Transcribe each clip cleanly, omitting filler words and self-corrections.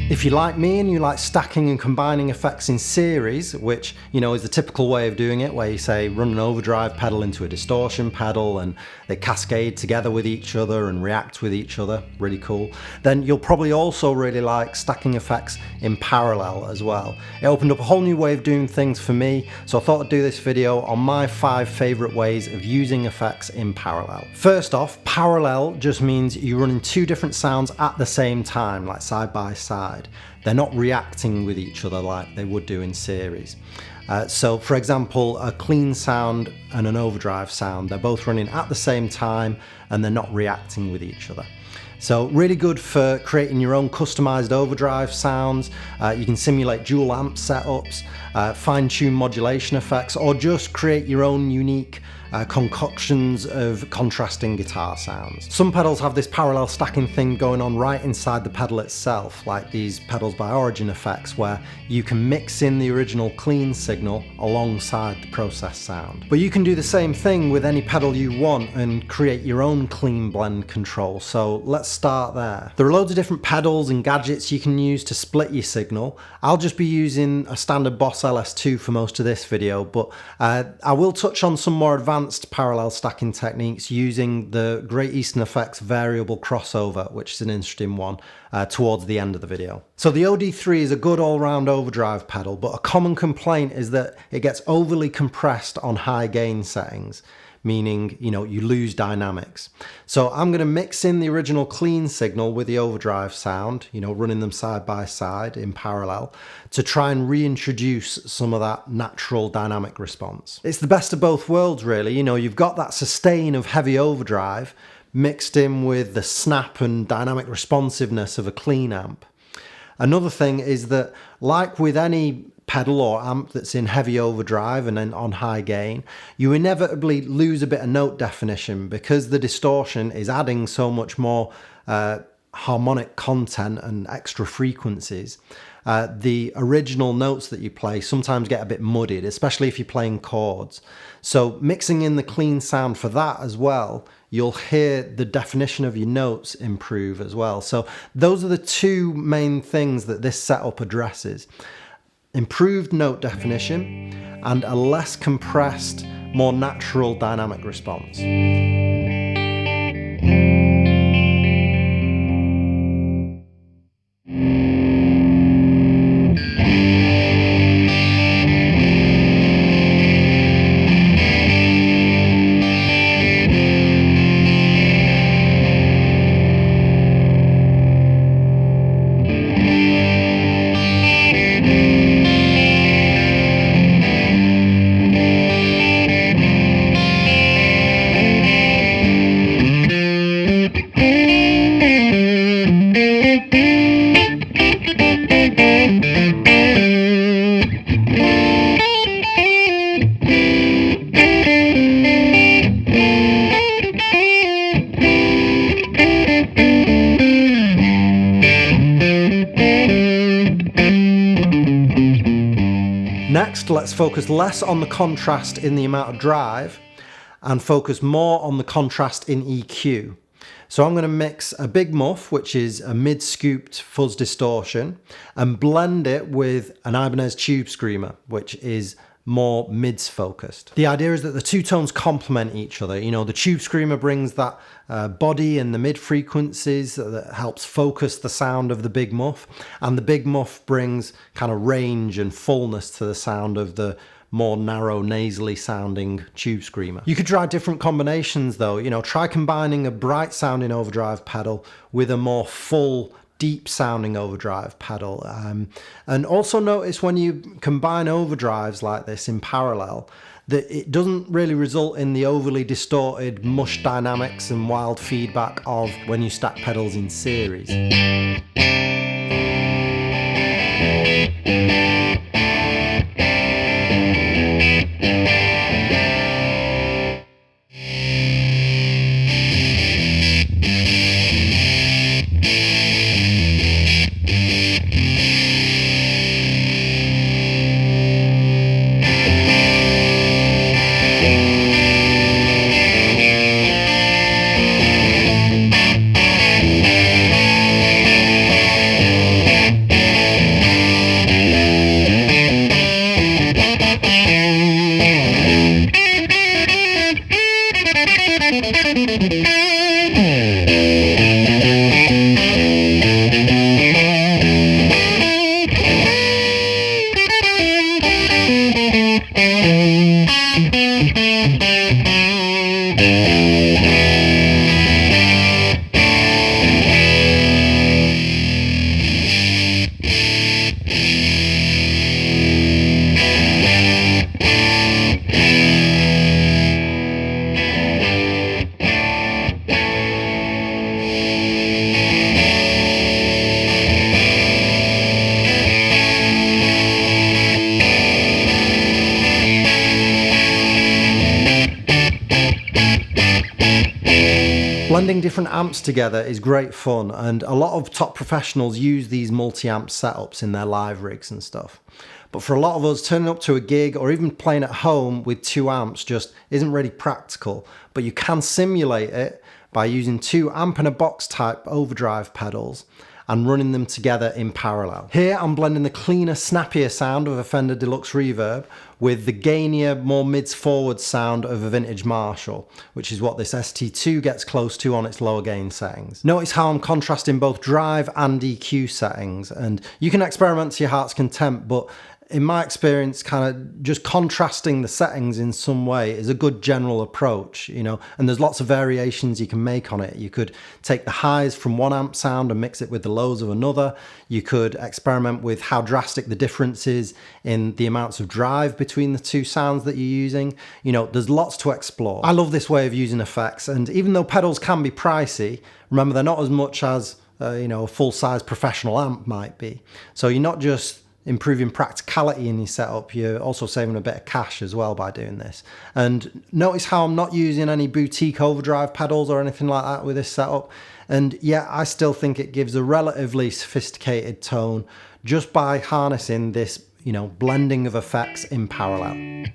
If you're like me and you like stacking and combining effects in series, which, you know, is the typical way of doing it, where you say run an overdrive pedal into a distortion pedal and they cascade together with each other and react with each other, really cool, then you'll probably also really like stacking effects in parallel as well. It opened up a whole new way of doing things for me, so I thought I'd do this video on my 5 favourite ways of using effects in parallel. First off, parallel just means you're running 2 different sounds at the same time, like side by side. They're not reacting with each other like they would do in series. So for example, a clean sound and an overdrive sound, they're both running at the same time and they're not reacting with each other. So really good for creating your own customized overdrive sounds. You can simulate dual amp setups, fine-tune modulation effects, or just create your own unique concoctions of contrasting guitar sounds. Some pedals have this parallel stacking thing going on right inside the pedal itself, like these pedals by Origin effects, where you can mix in the original clean signal alongside the processed sound. But you can do the same thing with any pedal you want and create your own clean blend control, so let's start there. There are loads of different pedals and gadgets you can use to split your signal. I'll just be using a standard Boss LS2 for most of this video, but I will touch on some more advanced parallel stacking techniques using the Great Eastern Effects variable crossover, which is an interesting one, towards the end of the video. So the OD3 is a good all-round overdrive pedal, but a common complaint is that it gets overly compressed on high gain settings, meaning, you know, you lose dynamics. So I'm going to mix in the original clean signal with the overdrive sound, you know, running them side by side in parallel to try and reintroduce some of that natural dynamic response. It's the best of both worlds, really. You know, you've got that sustain of heavy overdrive mixed in with the snap and dynamic responsiveness of a clean amp. Another thing is that, like with any pedal or amp that's in heavy overdrive and then on high gain, you inevitably lose a bit of note definition because the distortion is adding so much more harmonic content and extra frequencies. The original notes that you play sometimes get a bit muddied, especially if you're playing chords. So mixing in the clean sound for that as well, you'll hear the definition of your notes improve as well. So those are the 2 main things that this setup addresses: improved note definition and a less compressed, more natural dynamic response. Next, let's focus less on the contrast in the amount of drive and focus more on the contrast in EQ. So I'm going to mix a big muff, which is a mid-scooped fuzz distortion, and blend it with an Ibanez Tube Screamer, which is more mids focused. The idea is that the 2 tones complement each other. You know, the Tube Screamer brings that body and the mid frequencies that helps focus the sound of the big muff, and the big muff brings kind of range and fullness to the sound of the more narrow, nasally sounding Tube Screamer. You could try different combinations though. You know, try combining a bright sounding overdrive pedal with a more full, deep sounding overdrive pedal. And also notice when you combine overdrives like this in parallel, that it doesn't really result in the overly distorted mush dynamics and wild feedback of when you stack pedals in series. Blending different amps together is great fun, and a lot of top professionals use these multi-amp setups in their live rigs and stuff. But for a lot of us, turning up to a gig or even playing at home with 2 amps just isn't really practical, but you can simulate it by using 2 amp in a box type overdrive pedals and running them together in parallel. Here I'm blending the cleaner, snappier sound of a Fender Deluxe Reverb with the gainier, more mids forward sound of a vintage Marshall, which is what this ST2 gets close to on its lower gain settings. Notice how I'm contrasting both drive and EQ settings, and you can experiment to your heart's content, but in my experience, kind of just contrasting the settings in some way is a good general approach, you know, and there's lots of variations you can make on it. You could take the highs from one amp sound and mix it with the lows of another. You could experiment with how drastic the difference is in the amounts of drive between the 2 sounds that you're using. You know, there's lots to explore. I love this way of using effects, and even though pedals can be pricey, remember they're not as much as, you know, a full-size professional amp might be. So you're not just improving practicality in your setup, you're also saving a bit of cash as well by doing this. And notice how I'm not using any boutique overdrive pedals or anything like that with this setup. And yeah, I still think it gives a relatively sophisticated tone just by harnessing this, you know, blending of effects in parallel.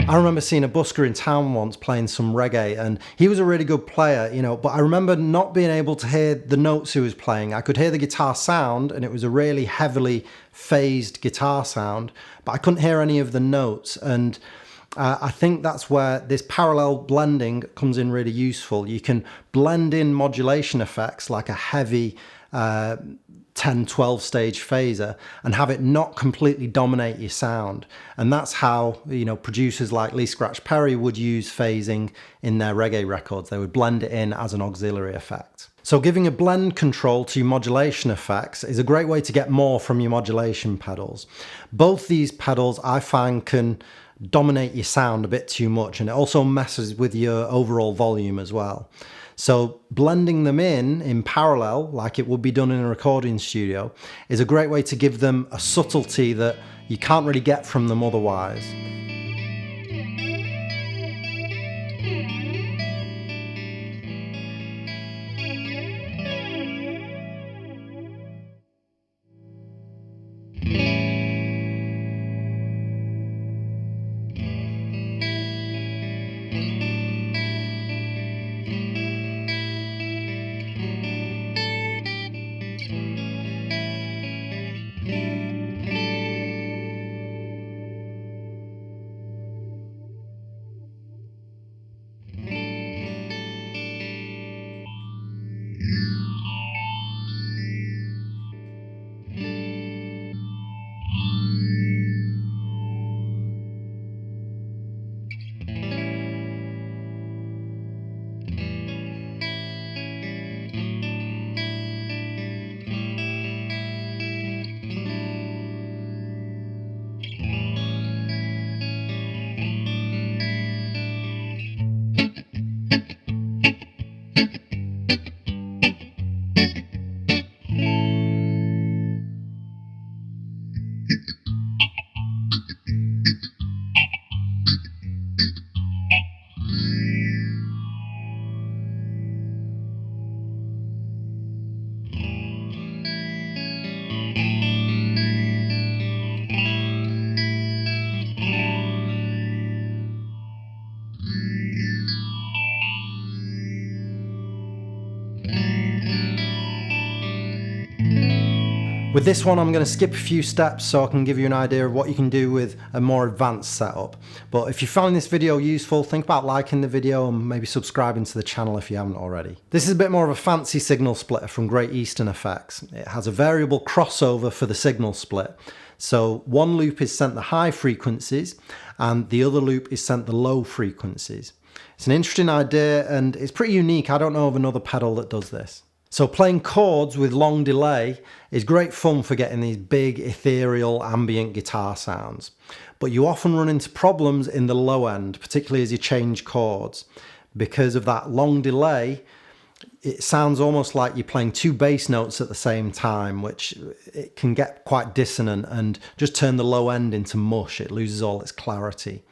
I remember seeing a busker in town once playing some reggae, and he was a really good player, you know, but I remember not being able to hear the notes he was playing. I could hear the guitar sound, and it was a really heavily phased guitar sound, but I couldn't hear any of the notes. And I think that's where this parallel blending comes in really useful. You can blend in modulation effects like a heavy 10-12 stage phaser and have it not completely dominate your sound. And that's how, you know, producers like Lee Scratch Perry would use phasing in their reggae records. They would blend it in as an auxiliary effect. So giving a blend control to your modulation effects is a great way to get more from your modulation pedals. Both these pedals I find can dominate your sound a bit too much, and it also messes with your overall volume as well. So blending them in parallel, like it would be done in a recording studio, is a great way to give them a subtlety that you can't really get from them otherwise. With this one, I'm going to skip a few steps so I can give you an idea of what you can do with a more advanced setup. But if you found this video useful, think about liking the video and maybe subscribing to the channel if you haven't already. This is a bit more of a fancy signal splitter from Great Eastern Effects. It has a variable crossover for the signal split. So one loop is sent the high frequencies and the other loop is sent the low frequencies. It's an interesting idea and it's pretty unique. I don't know of another pedal that does this. So playing chords with long delay is great fun for getting these big ethereal ambient guitar sounds. But you often run into problems in the low end, particularly as you change chords. Because of that long delay, it sounds almost like you're playing two bass notes at the same time, which it can get quite dissonant and just turn the low end into mush. It loses all its clarity.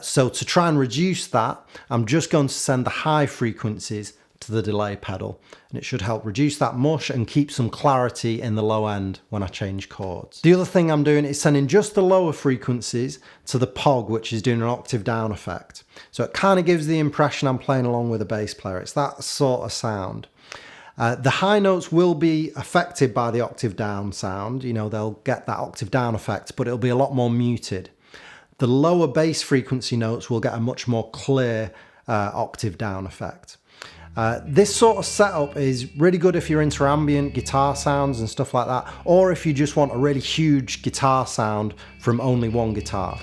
So to try and reduce that, I'm just going to send the high frequencies to the delay pedal, and it should help reduce that mush and keep some clarity in the low end when I change chords. The other thing I'm doing is sending just the lower frequencies to the POG, which is doing an octave down effect. So it kind of gives the impression I'm playing along with a bass player. It's that sort of sound. The high notes will be affected by the octave down sound. You know, they'll get that octave down effect, but it'll be a lot more muted. The lower bass frequency notes will get a much more clear octave down effect. This sort of setup is really good if you're into ambient guitar sounds and stuff like that, or if you just want a really huge guitar sound from only one guitar.